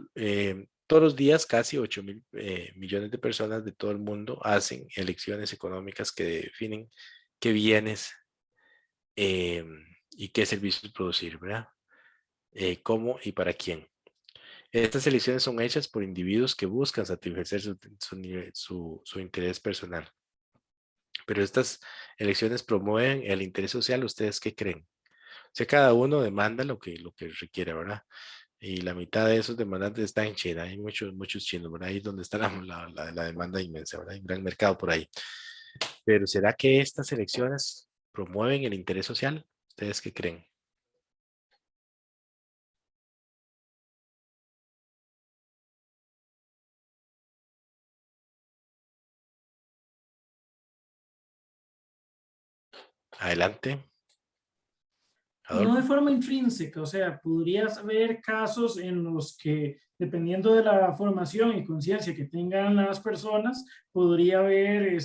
todos los días casi 8.000 millones de personas de todo el mundo hacen elecciones económicas que definen qué bienes y qué servicios producir, ¿verdad? Cómo y para quién. Estas elecciones son hechas por individuos que buscan satisfacer su interés personal. Pero estas elecciones promueven el interés social. ¿Ustedes qué creen? sea, cada uno demanda lo que requiere, ¿verdad? Y la mitad de esos demandantes está en China. Hay muchos chinos, ¿verdad? Ahí es donde está la demanda inmensa, ¿verdad? Hay un gran mercado por ahí. Pero ¿será que estas elecciones promueven el interés social? ¿Ustedes qué creen? Adelante. No Adolfo. de forma intrínseca, o sea, podrías haber casos en los que, dependiendo de la formación y conciencia que tengan las personas, podría haber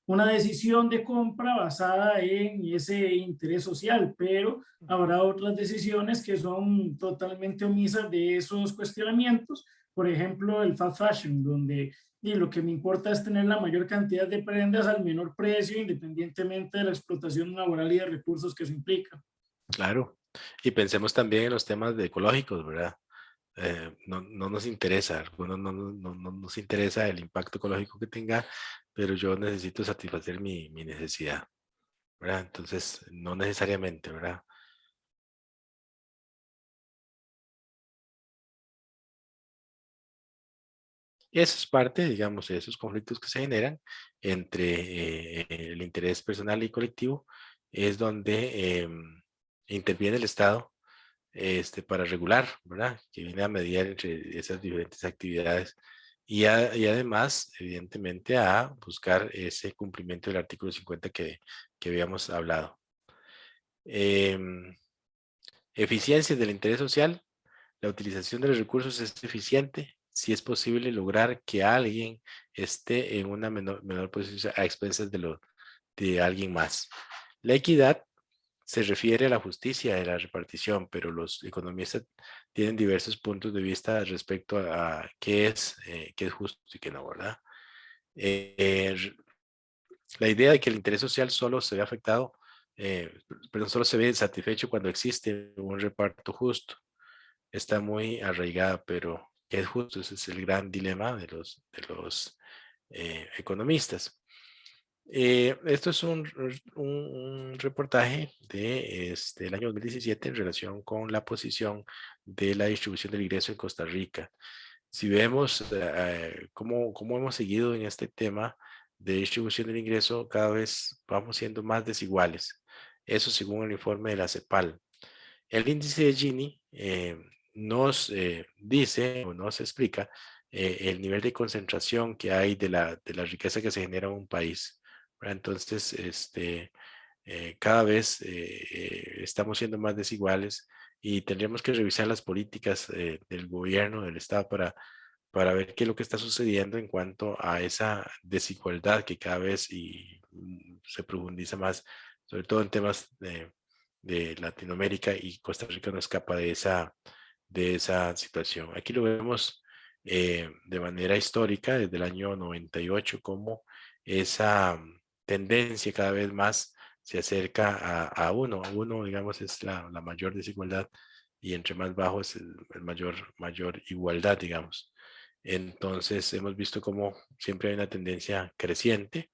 una decisión de compra basada en ese interés social, pero habrá otras decisiones que son totalmente omisas de esos cuestionamientos. Por ejemplo, el fast fashion, donde y lo que me importa es tener la mayor cantidad de prendas al menor precio, independientemente de la explotación laboral y de recursos que se implica. Claro. Y pensemos también en los temas de ecológicos, ¿verdad? No nos interesa, a algunos no nos interesa el impacto ecológico que tenga, pero yo necesito satisfacer mi necesidad, ¿verdad? Entonces, no necesariamente, ¿verdad? Y eso es parte, digamos, de esos conflictos que se generan entre el interés personal y colectivo, es donde interviene el Estado para regular, ¿verdad? Que viene a mediar entre esas diferentes actividades y además, evidentemente, a buscar ese cumplimiento del artículo 50 que habíamos hablado. Eficiencia del interés social. La utilización de los recursos es eficiente si es posible lograr que alguien esté en una menor posición a expensas de alguien más. La equidad se refiere a la justicia de la repartición, pero los economistas tienen diversos puntos de vista respecto a qué es justo y qué no, ¿verdad? La idea de que el interés social solo se ve afectado, perdón, solo se ve satisfecho cuando existe un reparto justo, está muy arraigada, pero ¿qué es justo? Ese es el gran dilema de los economistas. Esto es un reportaje del año 2017 en relación con la posición de la distribución del ingreso en Costa Rica. Si vemos cómo hemos seguido en este tema de distribución del ingreso, cada vez vamos siendo más desiguales. Eso según el informe de la CEPAL. El índice de Gini nos dice o nos explica el nivel de concentración que hay de la riqueza que se genera en un país, ¿verdad? Entonces, cada vez estamos siendo más desiguales y tendríamos que revisar las políticas del gobierno, del Estado, para ver qué es lo que está sucediendo en cuanto a esa desigualdad que cada vez se profundiza más, sobre todo en temas de Latinoamérica, y Costa Rica no escapa de esa situación. Aquí lo vemos de manera histórica desde el año 98, como esa tendencia cada vez más se acerca a uno. Uno, digamos, es la mayor desigualdad y entre más bajo es el mayor igualdad, digamos. Entonces, hemos visto como siempre hay una tendencia creciente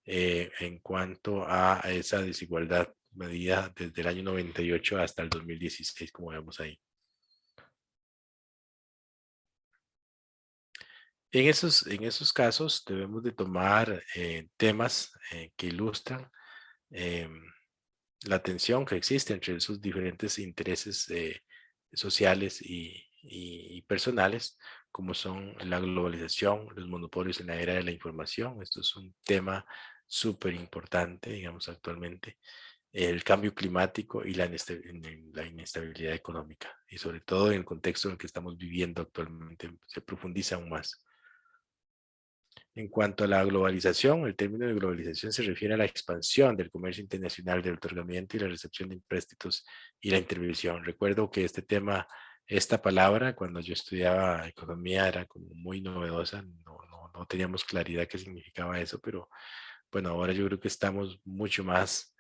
en cuanto a esa desigualdad medida desde el año 98 hasta el 2016, como vemos ahí. En esos casos debemos de tomar temas que ilustran la tensión que existe entre esos diferentes intereses sociales y personales, como son la globalización, los monopolios en la era de la información. Esto es un tema súper importante, digamos, actualmente. El cambio climático y la inestabilidad económica. Y sobre todo en el contexto en el que estamos viviendo actualmente, se profundiza aún más. En cuanto a la globalización, el término de globalización se refiere a la expansión del comercio internacional, del otorgamiento y la recepción de empréstitos y la intervención. Recuerdo que esta palabra, cuando yo estudiaba economía, era como muy novedosa, no teníamos claridad qué significaba eso, pero bueno, ahora yo creo que estamos mucho más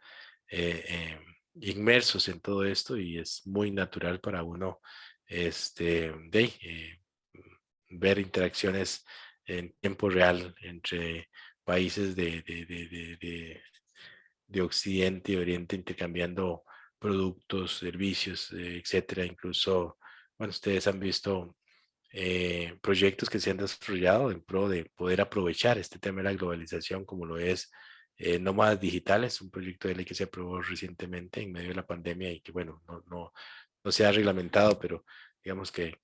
inmersos en todo esto y es muy natural para uno ver interacciones en tiempo real entre países de Occidente y Oriente intercambiando productos, servicios, etcétera. Incluso, bueno, ustedes han visto proyectos que se han desarrollado en pro de poder aprovechar este tema de la globalización, como lo es Nómadas Digitales, un proyecto de ley que se aprobó recientemente en medio de la pandemia y que, bueno, no se ha reglamentado, pero digamos que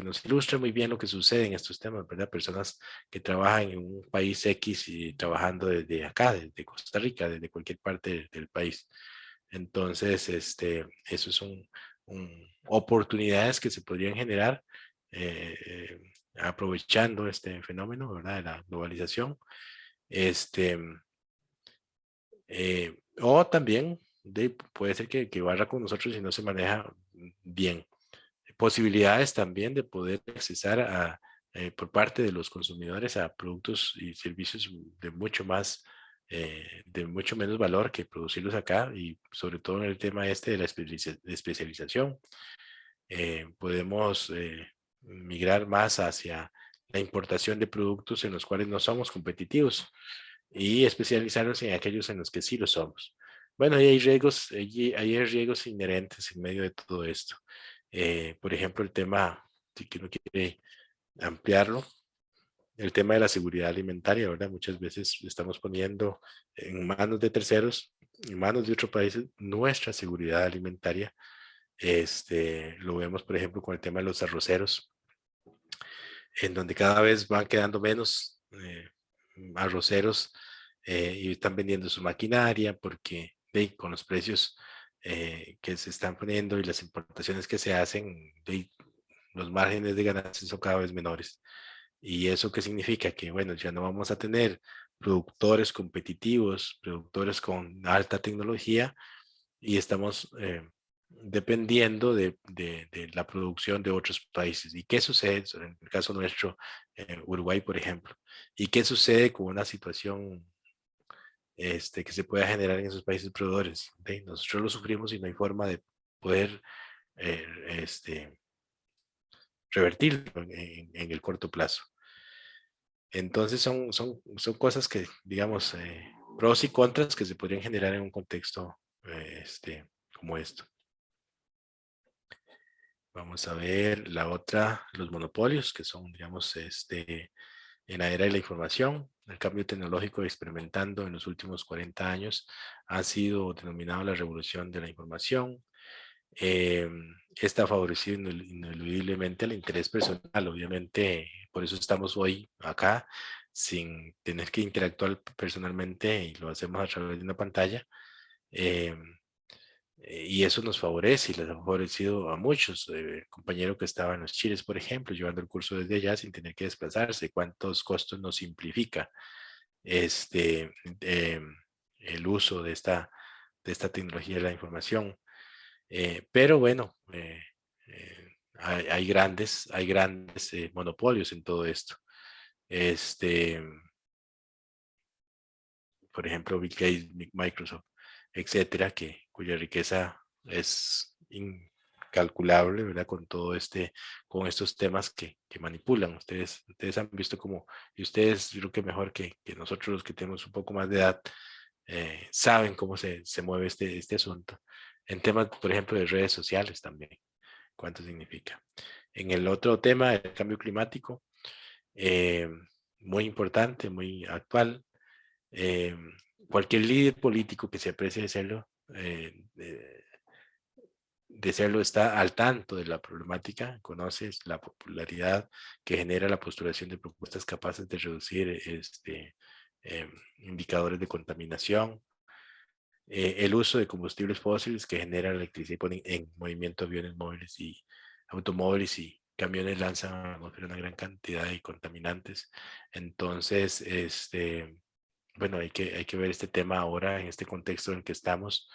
nos ilustra muy bien lo que sucede en estos temas, ¿verdad? Personas que trabajan en un país X y trabajando desde acá, desde Costa Rica, desde cualquier parte del país. Entonces, eso son oportunidades que se podrían generar aprovechando este fenómeno, ¿verdad? De la globalización. O también puede ser que barra con nosotros si no se maneja bien. Posibilidades también de poder accesar por parte de los consumidores a productos y servicios de mucho menos valor que producirlos acá, y sobre todo en el tema de la especialización. Podemos migrar más hacia la importación de productos en los cuales no somos competitivos y especializarnos en aquellos en los que sí lo somos. Bueno, y hay riesgos inherentes en medio de todo esto. Por ejemplo, el tema, si uno quiere ampliarlo, el tema de la seguridad alimentaria, ¿verdad? Muchas veces estamos poniendo en manos de terceros, en manos de otros países, nuestra seguridad alimentaria. Lo vemos, por ejemplo, con el tema de los arroceros, en donde cada vez van quedando menos arroceros y están vendiendo su maquinaria porque con los precios que se están poniendo y las importaciones que se hacen, los márgenes de ganancia son cada vez menores. ¿Y eso qué significa? Que, bueno, ya no vamos a tener productores competitivos, productores con alta tecnología, y estamos dependiendo de la producción de otros países. ¿Y qué sucede en el caso nuestro, Uruguay, por ejemplo? ¿Y qué sucede con una situación que se pueda generar en esos países proveedores? Nosotros lo sufrimos y no hay forma de poder eh, este, revertirlo en el corto plazo. Entonces son cosas que, digamos, pros y contras que se podrían generar en un contexto como esto. Vamos a ver la otra, los monopolios, que son, digamos, en la era de la información. El cambio tecnológico experimentando en los últimos 40 años ha sido denominado la revolución de la información. Está favorecido ineludiblemente el interés personal. Obviamente, por eso estamos hoy acá, sin tener que interactuar personalmente, y lo hacemos a través de una pantalla. Y eso nos favorece y les ha favorecido a muchos. Compañero que estaba en los Chiles, por ejemplo, llevando el curso desde allá sin tener que desplazarse. ¿Cuántos costos nos simplifica eh, el uso de esta tecnología de la información? Pero bueno, hay grandes monopolios en todo esto. Por ejemplo, Bill Gates, Microsoft, etcétera, cuya riqueza es incalculable, ¿verdad? Con estos temas que manipulan. Ustedes han visto cómo, y ustedes, yo creo que mejor que nosotros, los que tenemos un poco más de edad, saben cómo se mueve este asunto. En temas, por ejemplo, de redes sociales también, cuánto significa. En el otro tema, el cambio climático, muy importante, muy actual. Cualquier líder político que se aprecie de serlo está al tanto de la problemática, conoce la popularidad que genera la postulación de propuestas capaces de reducir indicadores de contaminación, el uso de combustibles fósiles que generan electricidad y ponen en movimiento aviones móviles y automóviles, y camiones lanzan a la atmósfera una gran cantidad de contaminantes. Entonces, bueno, hay que ver este tema ahora en este contexto en el que estamos,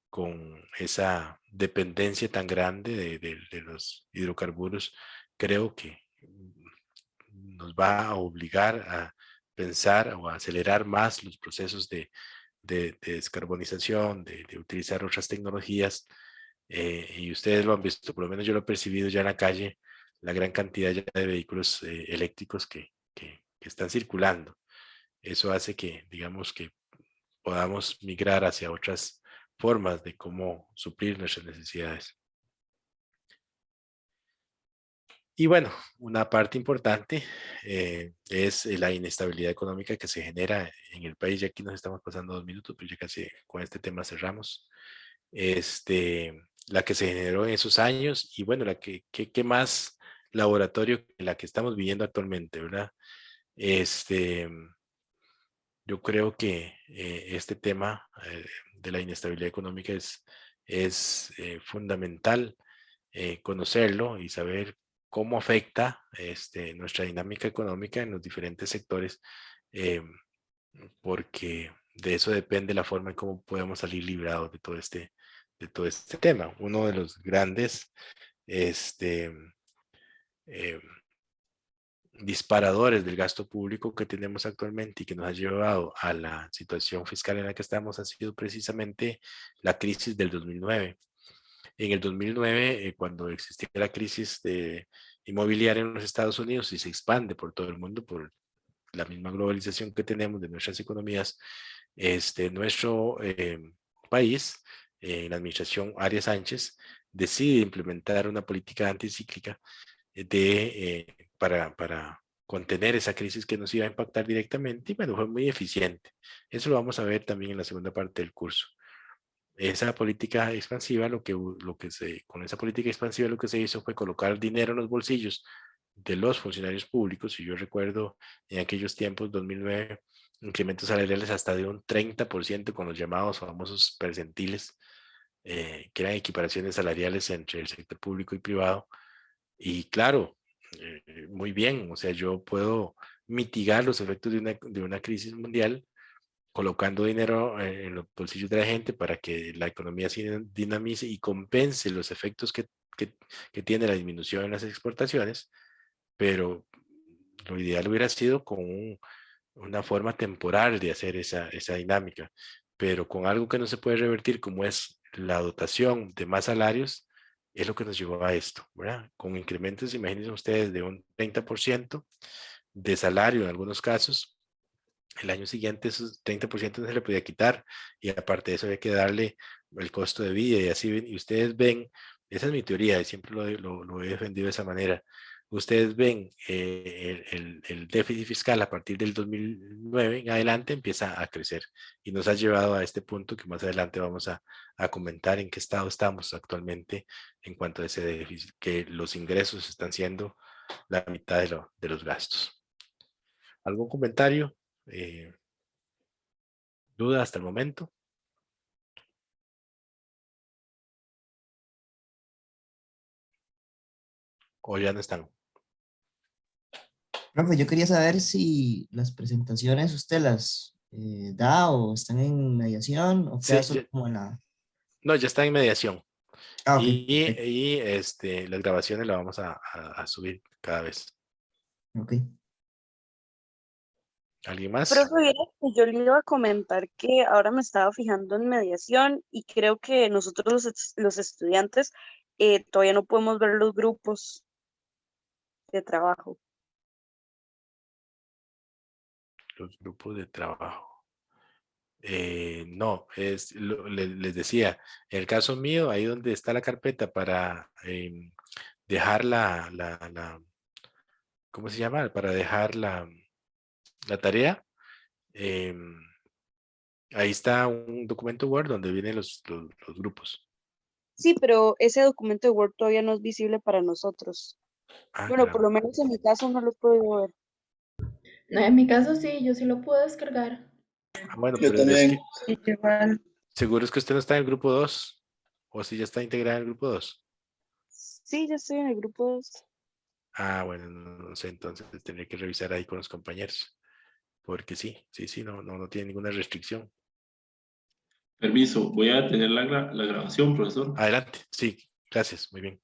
con esa dependencia tan grande de los hidrocarburos. Creo que nos va a obligar a pensar o a acelerar más los procesos de descarbonización, de utilizar otras tecnologías. Y ustedes lo han visto, por lo menos yo lo he percibido ya en la calle, la gran cantidad ya de vehículos eléctricos que están circulando. Eso hace que, digamos, que podamos migrar hacia otras formas de cómo suplir nuestras necesidades. Y bueno, una parte importante es la inestabilidad económica que se genera en el país. Ya aquí nos estamos pasando 2 minutos, pero ya casi con este tema cerramos. La que se generó en esos años y bueno, la que más laboratorio que la que estamos viviendo actualmente, ¿verdad? Yo creo que este tema de la inestabilidad económica es fundamental conocerlo y saber cómo afecta nuestra dinámica económica en los diferentes sectores, eh, porque de eso depende la forma en cómo podemos salir librados de todo este tema. Uno de los grandes eh, disparadores del gasto público que tenemos actualmente y que nos ha llevado a la situación fiscal en la que estamos ha sido precisamente la crisis del 2009. En el 2009, cuando existía la crisis inmobiliaria en los Estados Unidos y se expande por todo el mundo por la misma globalización que tenemos de nuestras economías, nuestro país, la administración Arias Sánchez, decide implementar una política anticíclica para contener esa crisis que nos iba a impactar directamente y bueno, fue muy eficiente. Eso lo vamos a ver también en la segunda parte del curso. Esa política expansiva, con esa política expansiva lo que se hizo fue colocar dinero en los bolsillos de los funcionarios públicos, y yo recuerdo en aquellos tiempos, 2009, incrementos salariales hasta de un 30% con los llamados famosos percentiles, que eran equiparaciones salariales entre el sector público y privado. Y claro, muy bien, o sea, yo puedo mitigar los efectos de una crisis mundial colocando dinero en los bolsillos de la gente para que la economía se dinamice y compense los efectos que tiene la disminución en las exportaciones, pero lo ideal hubiera sido con una forma temporal de hacer esa dinámica, pero con algo que no se puede revertir como es la dotación de más salarios, es lo que nos llevó a esto, ¿verdad? Con incrementos, imagínense ustedes, de un 30% de salario en algunos casos. El año siguiente esos 30% no se le podía quitar y aparte de eso había que darle el costo de vida y así ven, y ustedes ven, esa es mi teoría y siempre lo he defendido de esa manera, ustedes ven el déficit fiscal a partir del 2009 en adelante empieza a crecer y nos ha llevado a este punto que más adelante vamos a comentar en qué estado estamos actualmente en cuanto a ese déficit, que los ingresos están siendo la mitad de los gastos. ¿Algún comentario? ¿Duda hasta el momento? ¿O ya no están? Profe, yo quería saber si las presentaciones usted las da o están en mediación o queda Sí, solo como en la... no, ya está en mediación. Ah, ok. Y las grabaciones las vamos a subir cada vez. Ok. ¿Alguien más? Profe, viera que yo le iba a comentar que ahora me estaba fijando en mediación y creo que nosotros los estudiantes todavía no podemos ver los grupos de trabajo. Los grupos de trabajo. No, les decía, en el caso mío, ahí donde está la carpeta para dejar ¿cómo se llama? Para dejar la tarea. Ahí está un documento Word donde vienen los grupos. Sí, pero ese documento de Word todavía no es visible para nosotros. Ah, Bueno, por caramba. lo menos en mi caso no lo puedo ver. No, en mi caso sí, yo sí lo puedo descargar. Ah, bueno, Yo pero es también. que Igual. seguro es que usted no está en el grupo 2 o si ya está integrado en el grupo 2. Sí, ya estoy en el grupo 2. Ah, bueno, no sé, entonces tendría que revisar ahí con los compañeros. Porque sí, no tiene ninguna restricción. Permiso, voy a detener la grabación, profesor. Adelante, sí, gracias, muy bien.